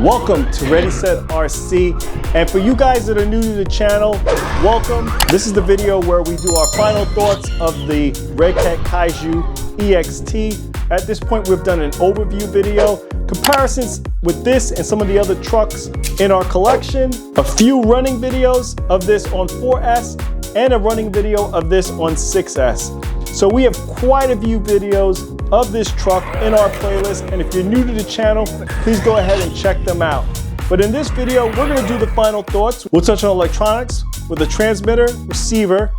Welcome to Ready Set RC, and for you guys that are new to the channel, welcome. This is the video where we do our final thoughts of the Redcat Kaiju EXT. At this point, we've done an overview video, comparisons with this and some of the other trucks in our collection, a few running videos of this on 4S, and a running video of this on 6S. So we have quite a few videos of this truck in our playlist, and if you're new to the channel, please go ahead and check them out. But in this video, we're going to do the final thoughts. We'll touch on electronics with the transmitter, receiver,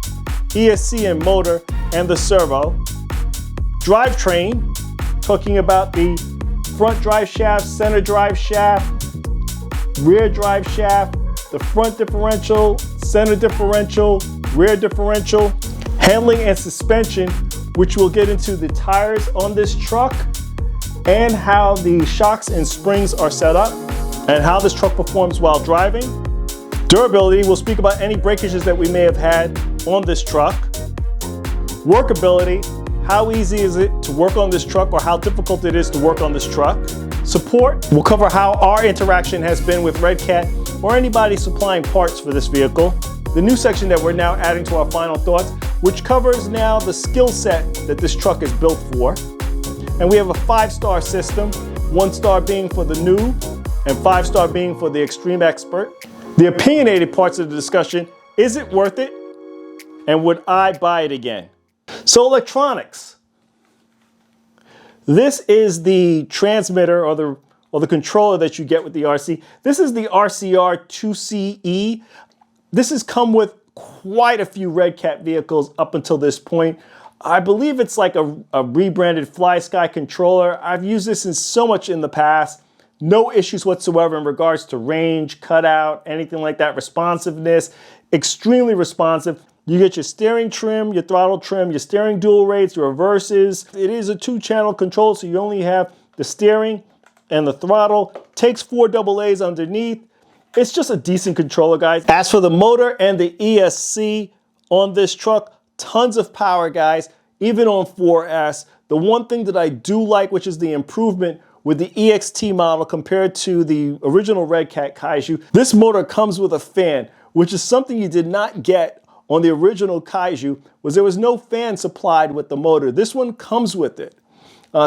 ESC and motor, and the servo. Drivetrain, talking about the front drive shaft, center drive shaft, rear drive shaft, the front differential, center differential, rear differential, handling and suspension, which we'll get into the tires on this truck and how the shocks and springs are set up and how this truck performs while driving. Durability, we'll speak about any breakages that we may have had on this truck. Workability, how easy is it to work on this truck or how difficult it is to work on this truck. Support, we'll cover how our interaction has been with Redcat or anybody supplying parts for this vehicle. The new section that we're now adding to our final thoughts, which covers now the skill set that this truck is built for. And we have a 5-star system, 1 star being for the new and 5-star being for the extreme expert. The opinionated parts of the discussion, is it worth it? And would I buy it again? So electronics. This is the transmitter or the controller that you get with the RC. This is the RCR 2CE. This has come with quite a few Redcat vehicles up until this point. I believe it's like a rebranded Fly Sky controller. I've used this in so much in the past. No issues whatsoever in regards to range, cutout, anything like that. Responsiveness, extremely responsive. You get your steering trim, your throttle trim, your steering dual rates, your reverses. It is a 2-channel control, so you only have the steering and the throttle. Takes 4 AA's underneath. It's just a decent controller, guys. As for the motor and the ESC on this truck, tons of power, guys, even on 4S. The one thing that I do like, which is the improvement with the EXT model compared to the original Redcat Kaiju, this motor comes with a fan, which is something you did not get on the original Kaiju, was there was no fan supplied with the motor. This one comes with it.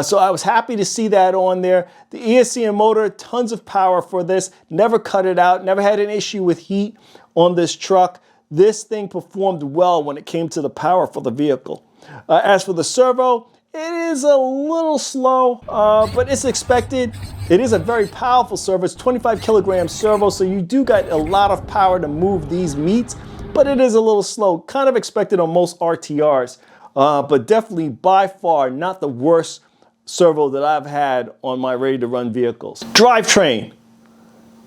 So I was happy to see that on there. The ESC and motor, tons of power for this. Never cut it out, never had an issue with heat on this truck. This thing performed well when it came to the power for the vehicle. As for the servo, it is a little slow, but it's expected. It is a very powerful servo. It's 25 kilogram servo, so you do got a lot of power to move these meats, but it is a little slow, kind of expected on most RTRs, but definitely by far not the worst servo that I've had on my ready-to-run vehicles. Drivetrain.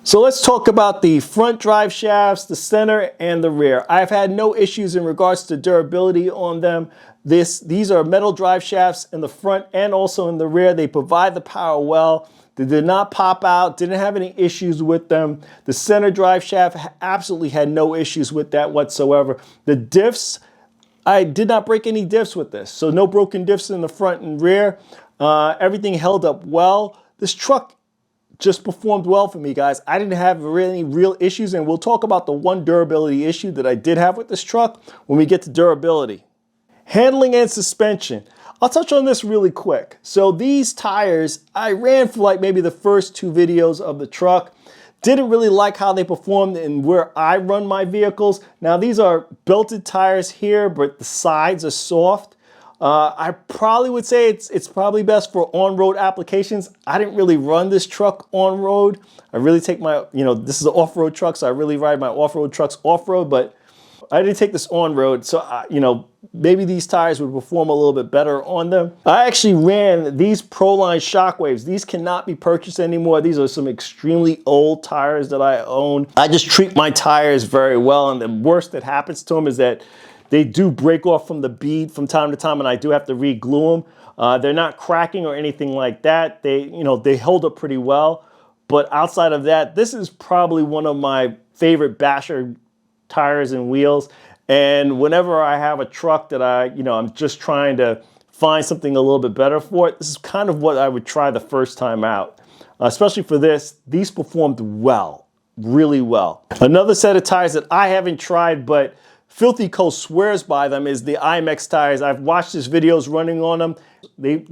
So let's talk about the front drive shafts, the center, and the rear. I've had no issues in regards to durability on them. These are metal drive shafts in the front and also in the rear. They provide the power well. They did not pop out, didn't have any issues with them. The center drive shaft absolutely had no issues with that whatsoever. The diffs, I did not break any diffs with this. So no broken diffs in the front and rear. Everything held up well. This truck just performed well for me, guys. I didn't have really real issues, and we'll talk about the one durability issue that I did have with this truck when we get to durability. Handling and suspension. I'll touch on this really quick. So these tires, I ran for like maybe the first 2 videos of the truck. Didn't really like how they performed in where I run my vehicles. Now these are belted tires here, but the sides are soft. I probably would say it's probably best for on-road applications. I didn't really run this truck on-road. I really take my, this is an off-road truck, so I really ride my off-road trucks off-road, but I didn't take this on-road, so maybe these tires would perform a little bit better on them. I actually ran these Proline Shockwaves. These cannot be purchased anymore. These are some extremely old tires that I own. I just treat my tires very well, and the worst that happens to them is that they do break off from the bead from time to time, and I do have to re-glue them. They're not cracking or anything like that. They hold up pretty well. But outside of that, this is probably one of my favorite basher tires and wheels. And whenever I have a truck that I'm just trying to find something a little bit better for it, this is kind of what I would try the first time out. especially for this. These performed well, really well. Another set of tires that I haven't tried, but Filthy Coast swears by them, is the IMX tires. I've watched his videos running on them,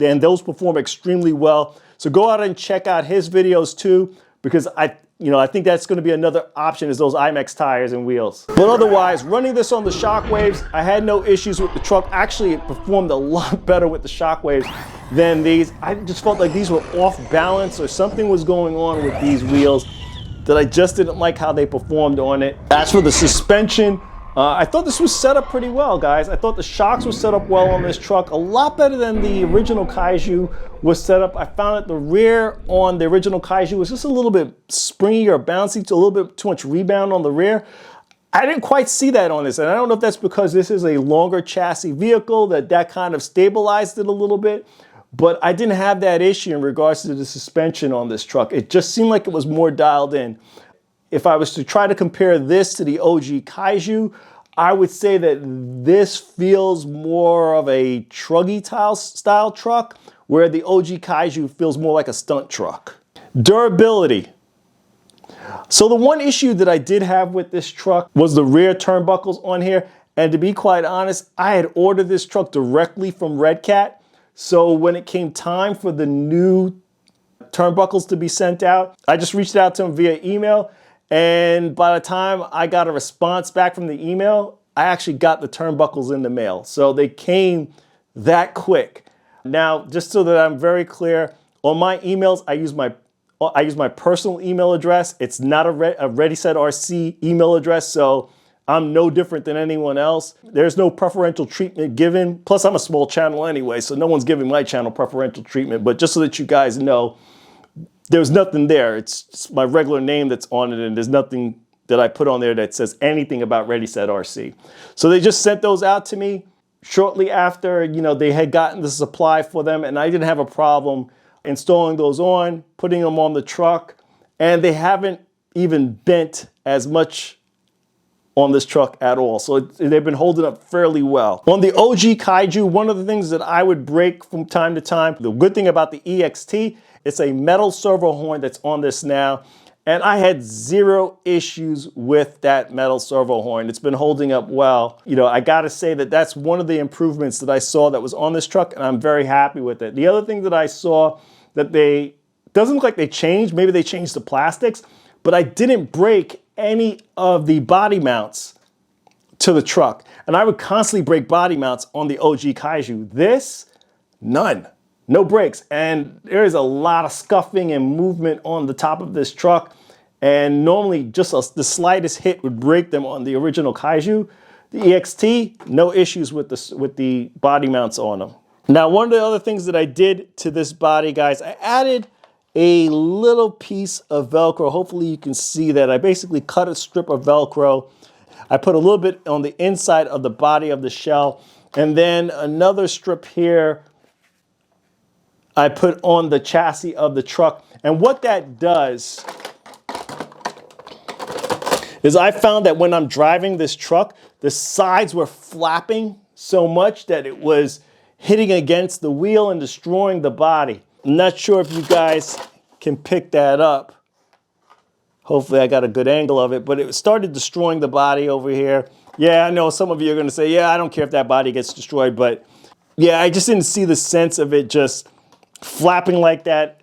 and those perform extremely well. So go out and check out his videos too, because I think that's going to be another option, is those IMX tires and wheels. But otherwise, running this on the Shockwaves, I had no issues with the truck. Actually, it performed a lot better with the Shockwaves than these. I just felt like these were off balance, or something was going on with these wheels that I just didn't like how they performed on it. As for the suspension, I thought this was set up pretty well, guys. I thought the shocks were set up well on this truck, a lot better than the original Kaiju was set up. I found that the rear on the original Kaiju was just a little bit springy or bouncy, a little bit too much rebound on the rear. I didn't quite see that on this, and I don't know if that's because this is a longer chassis vehicle that kind of stabilized it a little bit, but I didn't have that issue in regards to the suspension on this truck. It just seemed like it was more dialed in. If I was to try to compare this to the OG Kaiju, I would say that this feels more of a truggy style truck, where the OG Kaiju feels more like a stunt truck. Durability. So the one issue that I did have with this truck was the rear turnbuckles on here. And to be quite honest, I had ordered this truck directly from Redcat. So when it came time for the new turnbuckles to be sent out, I just reached out to them via email. And by the time I got a response back from the email, I actually got the turnbuckles in the mail. So they came that quick. Now, just so that I'm very clear, on my emails, I use my personal email address. It's not a ReadySet RC email address, so I'm no different than anyone else. There's no preferential treatment given. Plus, I'm a small channel anyway, so no one's giving my channel preferential treatment. But just so that you guys know, there's nothing there. It's just my regular name that's on it, and there's nothing that I put on there that says anything about ReadySet RC. So they just sent those out to me shortly after, they had gotten the supply for them, and I didn't have a problem installing those on, putting them on the truck, and they haven't even bent as much on this truck at all. So they've been holding up fairly well. On the OG Kaiju, one of the things that I would break from time to time, the good thing about the EXT, it's a metal servo horn that's on this now, and I had zero issues with that metal servo horn. It's been holding up well. I gotta say that that's one of the improvements that I saw that was on this truck, and I'm very happy with it. The other thing that I saw that doesn't look like they changed, maybe they changed the plastics, but I didn't break any of the body mounts to the truck. And I would constantly break body mounts on the OG Kaiju. This, none. No breaks, and there is a lot of scuffing and movement on the top of this truck, and normally just the slightest hit would break them on the original Kaiju. The EXT, no issues with the body mounts on them. Now, one of the other things that I did to this body, guys, I added a little piece of Velcro. Hopefully you can see that. I basically cut a strip of Velcro. I put a little bit on the inside of the body of the shell, and then another strip here I put on the chassis of the truck. And what that does is I found that when I'm driving this truck, the sides were flapping so much that it was hitting against the wheel and destroying the body. I'm not sure if you guys can pick that up. Hopefully I got a good angle of it, but it started destroying the body over here. Yeah, I know some of you are gonna say, yeah, I don't care if that body gets destroyed, but yeah, I just didn't see the sense of it just flapping like that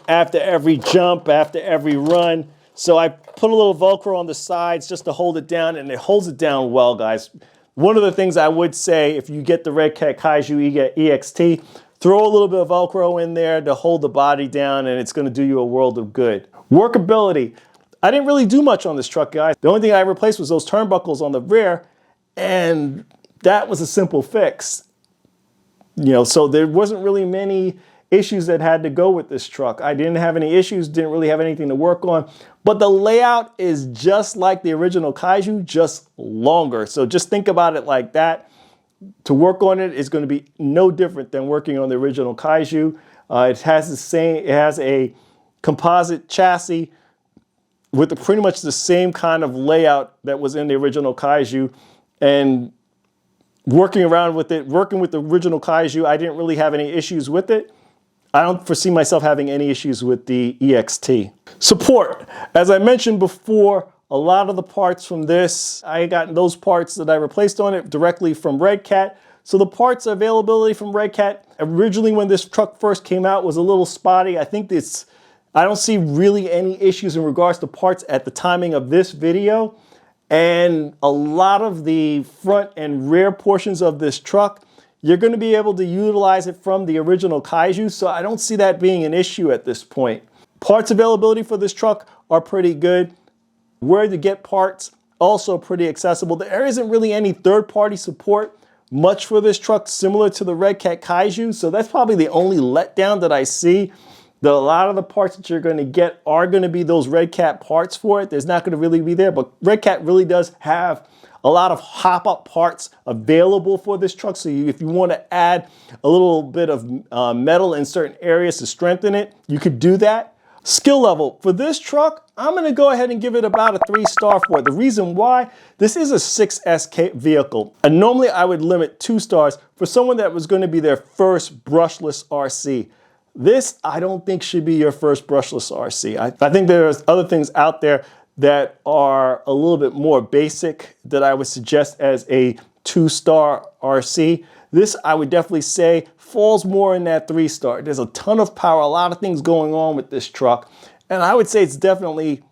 after every jump, after every run. So I put a little Velcro on the sides just to hold it down, and it holds it down well, guys. One of the things I would say, if you get the Redcat Kaiju EXT, throw a little bit of Velcro in there to hold the body down, and it's gonna do you a world of good. Workability. I didn't really do much on this truck, guys. The only thing I replaced was those turnbuckles on the rear, and that was a simple fix. So there wasn't really many issues that had to go with this truck. I didn't have any issues, didn't really have anything to work on, but the layout is just like the original Kaiju, just longer. So just think about it like that. To work on it is going to be no different than working on the original Kaiju. It has a composite chassis with pretty much the same kind of layout that was in the original Kaiju, and working with the original Kaiju, I didn't really have any issues with it. I don't foresee myself having any issues with the EXT. Support. As I mentioned before, a lot of the parts from this, I got those parts that I replaced on it directly from Redcat. So the parts availability from Redcat, originally when this truck first came out, was a little spotty. I don't see really any issues in regards to parts at the timing of this video. And a lot of the front and rear portions of this truck, you're going to be able to utilize it from the original Kaiju, so I don't see that being an issue at this point. Parts availability for this truck are pretty good. Where to get parts, also pretty accessible. There isn't really any third-party support much for this truck, similar to the Redcat Kaiju, so that's probably the only letdown that I see. A lot of the parts that you're going to get are going to be those Redcat parts for it. There's not going to really be there, but Redcat really does have a lot of hop-up parts available for this truck. So if you want to add a little bit of metal in certain areas to strengthen it, you could do that. Skill level for this truck, I'm going to go ahead and give it about a 3-star for it. The reason why, this is a 6S vehicle. And normally I would limit 2 stars for someone that was going to be their first brushless RC. This, I don't think, should be your first brushless RC. I think there's other things out there that are a little bit more basic that I would suggest as a 2-star RC. This, I would definitely say, falls more in that 3-star. There's a ton of power, a lot of things going on with this truck. And I would say it's definitely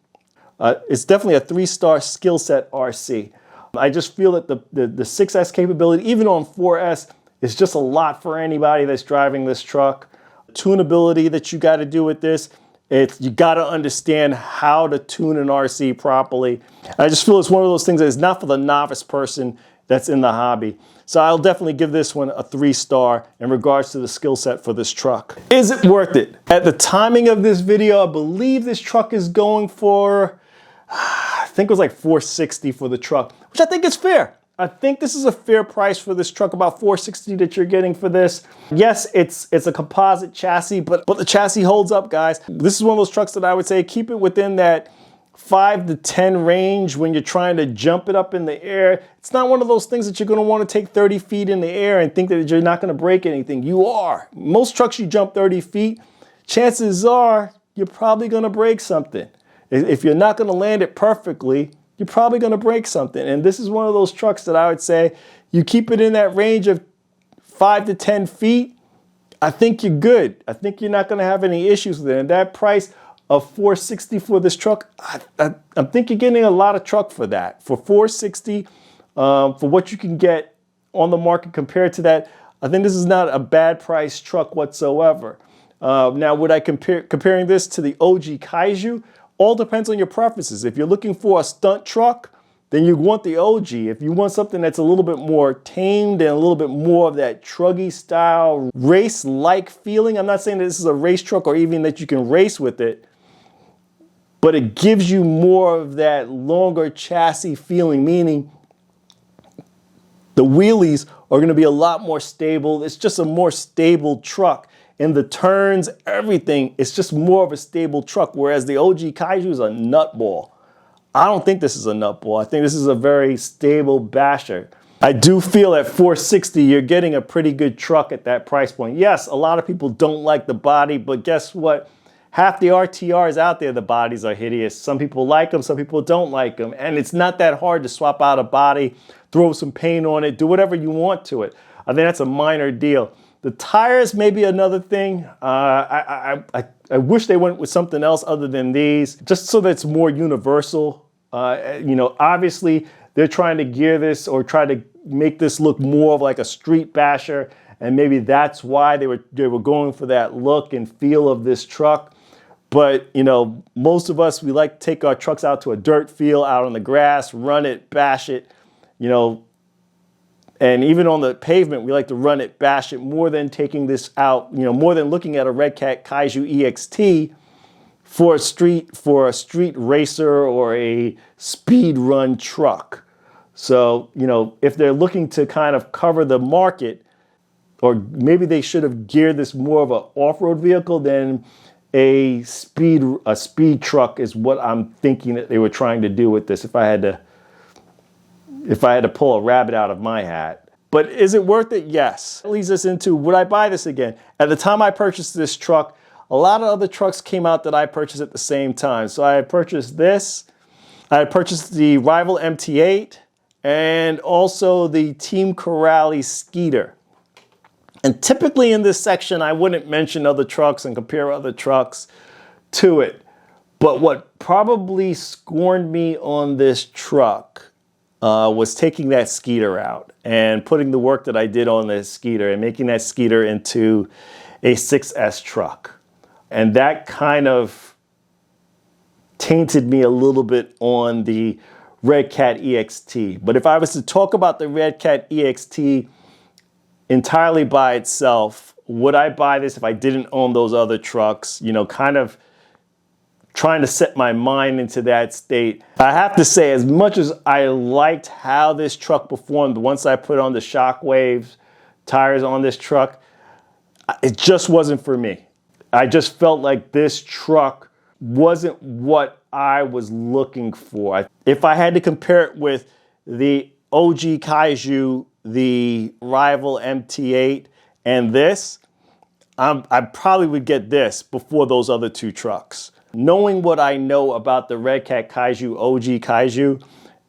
a 3-star skill set RC. I just feel that the 6S capability, even on 4S, is just a lot for anybody that's driving this truck. Tunability that you got to do with this, you got to understand how to tune an RC properly. I just feel it's one of those things that is not for the novice person that's in the hobby. So I'll definitely give this one a 3-star in regards to the skill set for this truck. Is it worth it? At the timing of this video, I believe this truck is going for, I think it was like $460 for the truck, which I think is fair. I think this is a fair price for this truck, about $460 that you're getting for this. Yes, it's a composite chassis, but the chassis holds up, guys. This is one of those trucks that I would say keep it within that 5 to 10 range when you're trying to jump it up in the air. It's not one of those things that you're going to want to take 30 feet in the air and think that you're not going to break anything. You are. Most trucks you jump 30 feet, chances are you're probably going to break something. If you're not going to land it perfectly, you're probably going to break something. And this is one of those trucks that I would say you keep it in that range of 5 to 10 feet, I think you're good. I think you're not going to have any issues with it. And that price of $460 for this truck, I think you're getting a lot of truck for that. For $460, for what you can get on the market compared to that, I think this is not a bad price truck whatsoever. Now, would I comparing this to the OG Kaiju? All depends on your preferences. If you're looking for a stunt truck, then you want the OG. If you want something that's a little bit more tamed and a little bit more of that truggy style, race-like feeling, I'm not saying that this is a race truck or even that you can race with it, but it gives you more of that longer chassis feeling, meaning the wheelies are going to be a lot more stable. It's just a more stable truck. In the turns, everything, it's just more of a stable truck, whereas the OG Kaiju is a nutball. I don't think this is a nutball. I think this is a very stable basher. I do feel at $460, you're getting a pretty good truck at that price point. Yes, a lot of people don't like the body, but guess what? Half the RTRs out there, the bodies are hideous. Some people like them, some people don't like them. And it's not that hard to swap out a body, throw some paint on it, do whatever you want to it. I think that's a minor deal. The tires may be another thing. I wish they went with something else other than these, just so that it's more universal. Obviously they're trying to gear this or try to make this look more of like a street basher, and maybe that's why they were going for that look and feel of this truck. But most of us, we like to take our trucks out to a dirt field, out on the grass, run it, bash it, and even on the pavement, we like to run it, bash it, more than taking this out, more than looking at a Redcat Kaiju EXT for a street racer or a speed run truck. So, if they're looking to kind of cover the market, or maybe they should have geared this more of an off-road vehicle than a speed truck is what I'm thinking that they were trying to do with this. If I had to pull a rabbit out of my hat. But is it worth it? Yes. That leads us into, would I buy this again? At the time I purchased this truck, a lot of other trucks came out that I purchased at the same time. So I purchased this, I purchased the Rival MT8, and also the Team Corrali Skeeter. And typically in this section, I wouldn't mention other trucks and compare other trucks to it. But what probably scorned me on this truck was taking that Skeeter out and putting the work that I did on this Skeeter and making that Skeeter into a 6S truck. And that kind of tainted me a little bit on the Redcat EXT. But if I was to talk about the Redcat EXT entirely by itself, would I buy this if I didn't own those other trucks? You know, kind of trying to set my mind into that state. I have to say, as much as I liked how this truck performed once I put on the Shockwave tires on this truck, it just wasn't for me. I just felt like this truck wasn't what I was looking for. If I had to compare it with the OG Kaiju, the Rival MT8, and this, I probably would get this before those other two trucks. Knowing what I know about the Redcat Kaiju OG Kaiju,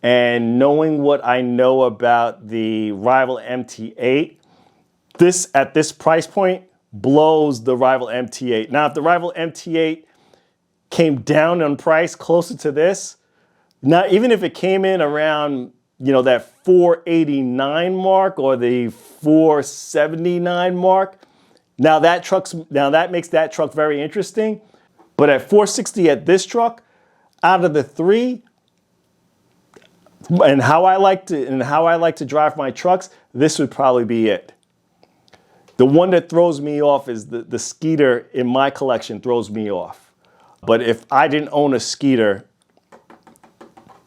and knowing what I know about the Rival MT8, this at this price point blows the Rival MT8. Now, if the Rival MT8 came down in price closer to this, now even if it came in around, you know, that 489 mark or the 479 mark, now that makes that truck very interesting. But at 460 at this truck, out of the three, and how I like to drive my trucks, this would probably be it. The one that throws me off is the Skeeter in my collection throws me off. But if I didn't own a Skeeter,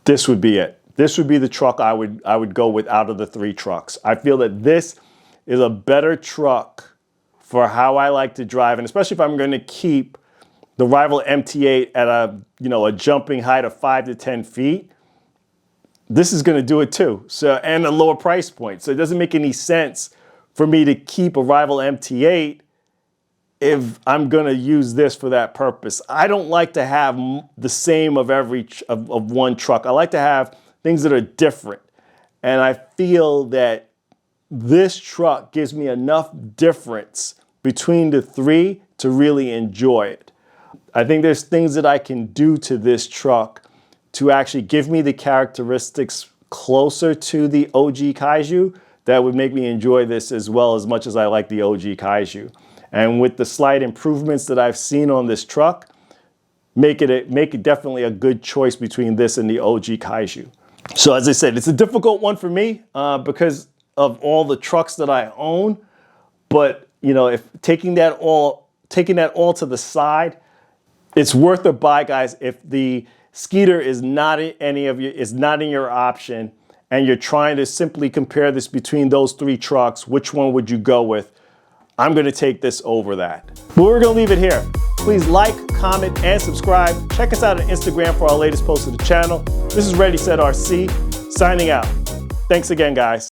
this would be it. This would be the truck I would go with out of the three trucks. I feel that this is a better truck for how I like to drive, and especially if I'm going to keep the Rival MT8 at a jumping height of 5 to 10 feet. This is going to do it too. So, and a lower price point. So it doesn't make any sense for me to keep a Rival MT8 if I'm going to use this for that purpose. I don't like to have the same of one truck. I like to have things that are different. And I feel that this truck gives me enough difference between the three to really enjoy it. I think there's things that I can do to this truck to actually give me the characteristics closer to the OG Kaiju that would make me enjoy this as much as I like the OG Kaiju. And with the slight improvements that I've seen on this truck, make it definitely a good choice between this and the OG Kaiju. So as I said, it's a difficult one for me because of all the trucks that I own. But you know, if taking that all to the side, it's worth a buy, guys. If the Skeeter is not in your option, and you're trying to simply compare this between those three trucks, which one would you go with? I'm going to take this over that. But we're going to leave it here. Please like, comment, and subscribe. Check us out on Instagram for our latest posts to the channel. This is Ready Set RC, signing out. Thanks again, guys.